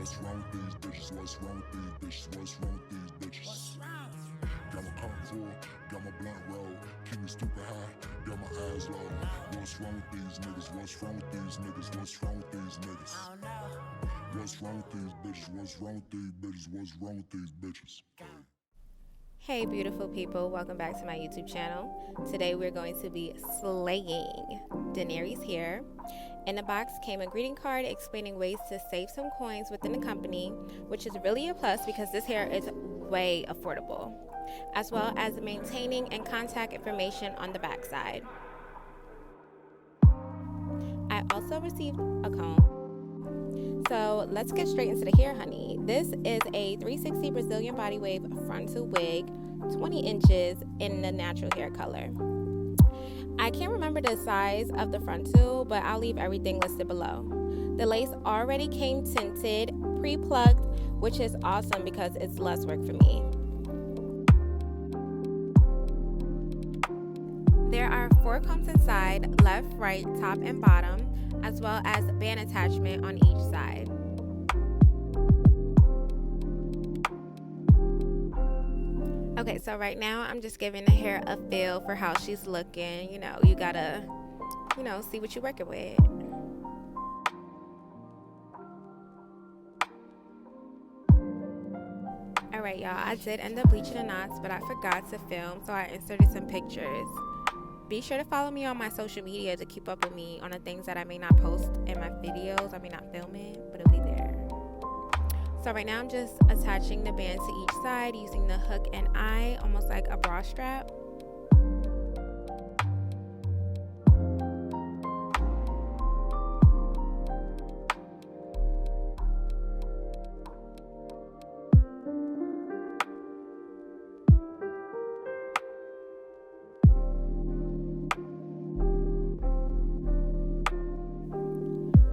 What's wrong with these bitches? What's wrong with these bitches? What's wrong with these bitches? What's wrong? Got my cup full, got my blunt roll, keep me stupid high, got my eyes low. What's wrong with these niggas? What's wrong with these niggas? What's wrong with these niggas? I don't know. What's wrong with these bitches? What's wrong with these bitches? What's wrong with these bitches? Hey beautiful people, welcome back to my YouTube channel. Today we're going to be slaying Daenery's hair. In the box came a greeting card explaining ways to save some coins within the company, which is really a plus because this hair is way affordable, as well as maintaining and contact information on the back side. I also received a comb. So let's get straight into the hair, honey. This is a 360 Brazilian body wave frontal wig, 20 inches in the natural hair color. I can't remember the size of the frontal, but I'll leave everything listed below. The lace already came tinted, pre-plucked, which is awesome because it's less work for me. There are 4 combs inside, left, right, top, and bottom, as well as band attachment on each side. Okay, so right now I'm just giving the hair a feel for how she's looking. You know, you gotta, see what you're working with. Alright, y'all, I did end up bleaching the knots, but I forgot to film, so I inserted some pictures. Be sure to follow me on my social media to keep up with me on the things that I may not post in my videos. I may not film it, but it'll be there. So right now I'm just attaching the band to each side using the hook and eye, almost like a bra strap.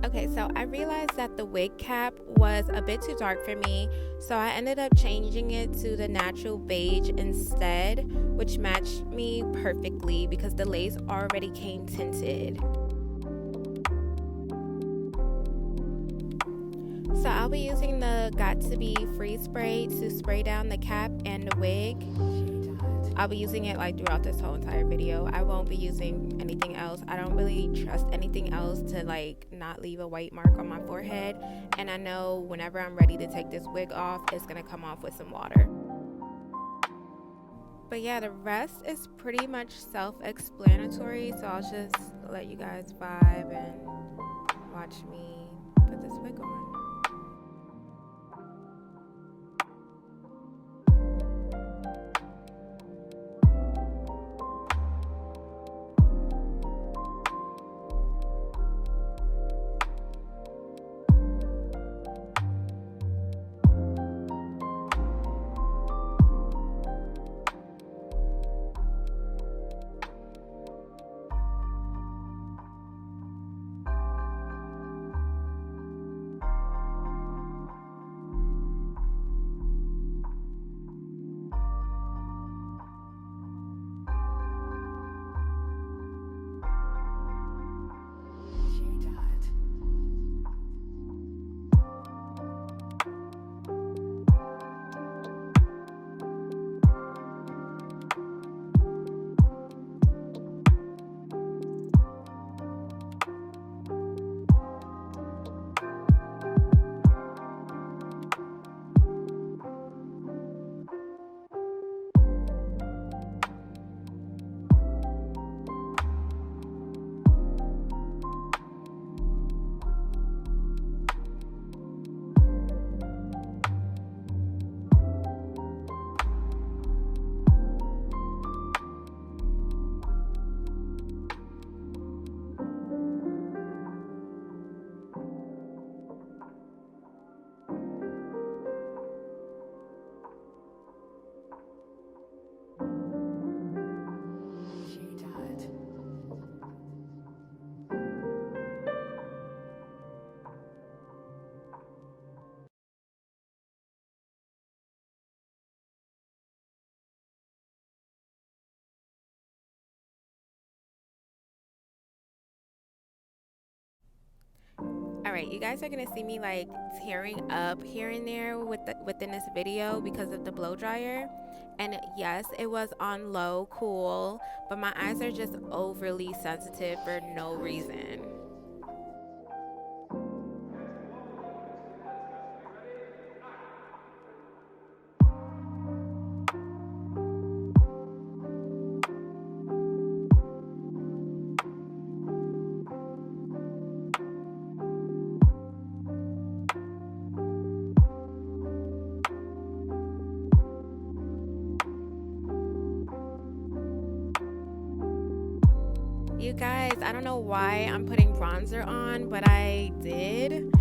Okay, so I realized that the wig cap was a bit too dark for me, so I ended up changing it to the natural beige instead, which matched me perfectly because the lace already came tinted. So I'll be using the Got To Be Freeze Spray to spray down the cap and the wig. I'll be using it like throughout this whole entire video. I won't be using anything else. I don't really trust anything else to like not leave a white mark on my forehead. And I know whenever I'm ready to take this wig off, it's gonna come off with some water. But yeah, the rest is pretty much self-explanatory. So I'll just let you guys vibe and watch me put this wig on. Alright, you guys are gonna see me like tearing up here and there within this video because of the blow dryer. And yes, it was on low cool, but my eyes are just overly sensitive for no reason. You guys, I don't know why I'm putting bronzer on, but I did.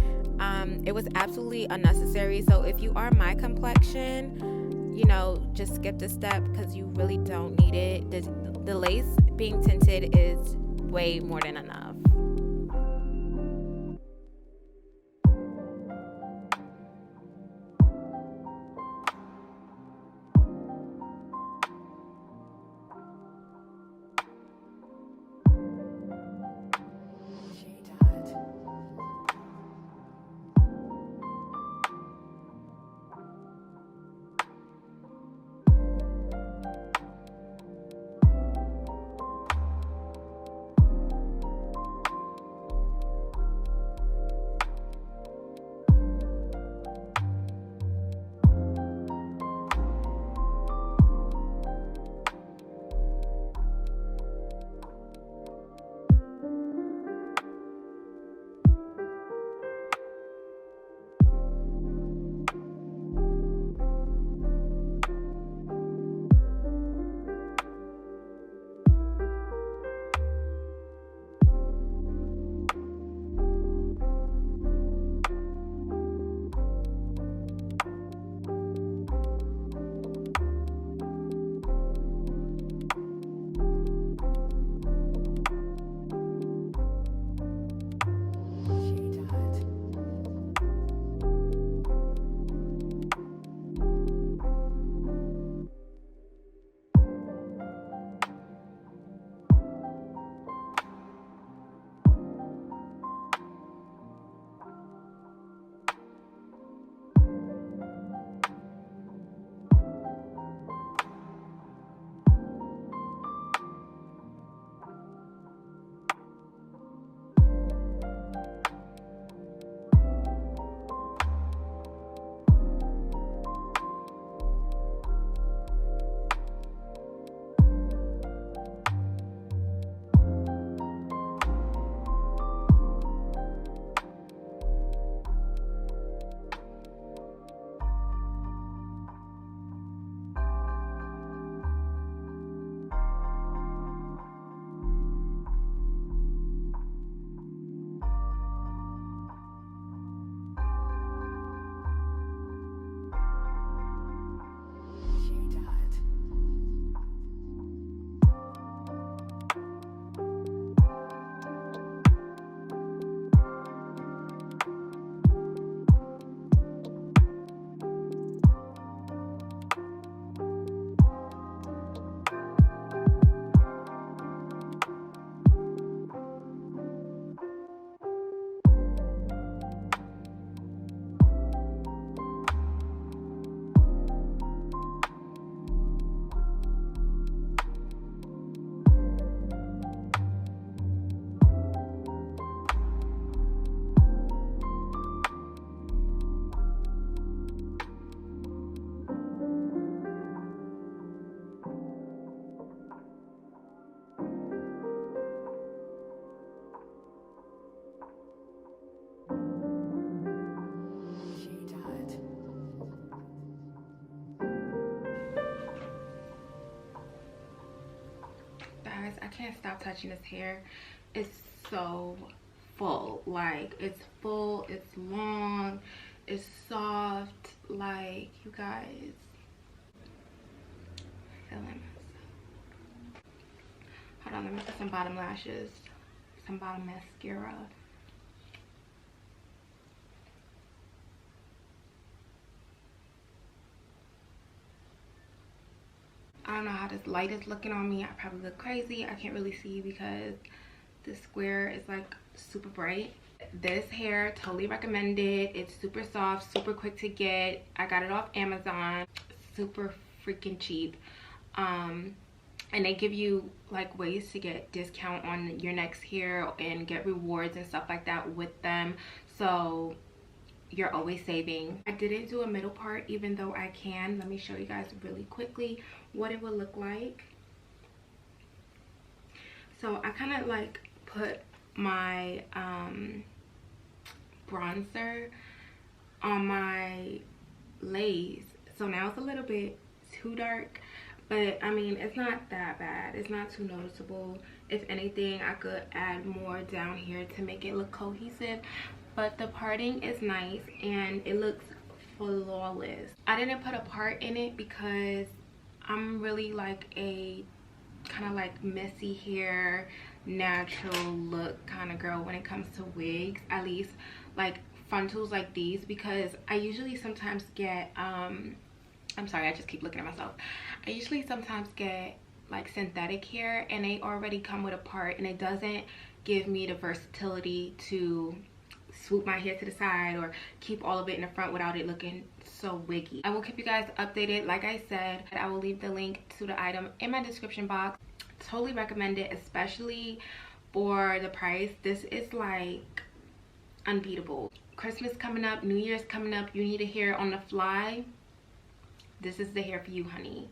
It was absolutely unnecessary. So if you are my complexion, you know, just skip this step because you really don't need it. The lace being tinted is way more than enough. Guys, I can't stop touching this hair. It's so full. Like, it's full, it's long, it's soft. Like, you guys, feeling myself. Hold on, let me put some bottom lashes, some bottom mascara. I don't know how this light is looking on me. I probably look crazy. I can't really see because the square is like super bright. This hair, totally recommend it. It's super soft, super quick to get. I got it off Amazon, super freaking cheap. And they give you like ways to get discount on your next hair and get rewards and stuff like that with them, so you're always saving. I didn't do a middle part, even though I can. Let me show you guys really quickly what it would look like. So I kind of like put my bronzer on my lace, so now it's a little bit too dark, but I mean, it's not that bad. It's not too noticeable. If anything, I could add more down here to make it look cohesive, but the parting is nice and it looks flawless. I didn't put a part in it because I'm really like a kind of like messy hair, natural look kind of girl when it comes to wigs, at least like frontals like these, because I usually sometimes get I'm sorry, I just keep looking at myself. I usually sometimes get like synthetic hair and they already come with a part, and it doesn't give me the versatility to swoop my hair to the side or keep all of it in the front without it looking so wiggy. I will keep you guys updated. Like I said, I will leave the link to the item in my description box. Totally recommend it, especially for the price. This is like unbeatable. Christmas coming up, New Year's coming up, you need a hair on the fly. This is the hair for you, honey.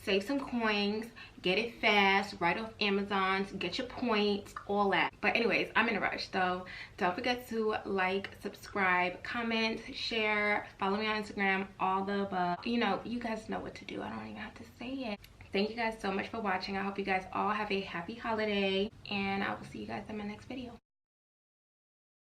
Save some coins, get it fast, right off Amazon, get your points, all that. But anyways, I'm in a rush, so don't forget to like, subscribe, comment, share, follow me on Instagram, all the above. You know, you guys know what to do. I don't even have to say it. Thank you guys so much for watching. I hope you guys all have a happy holiday, and I will see you guys in my next video.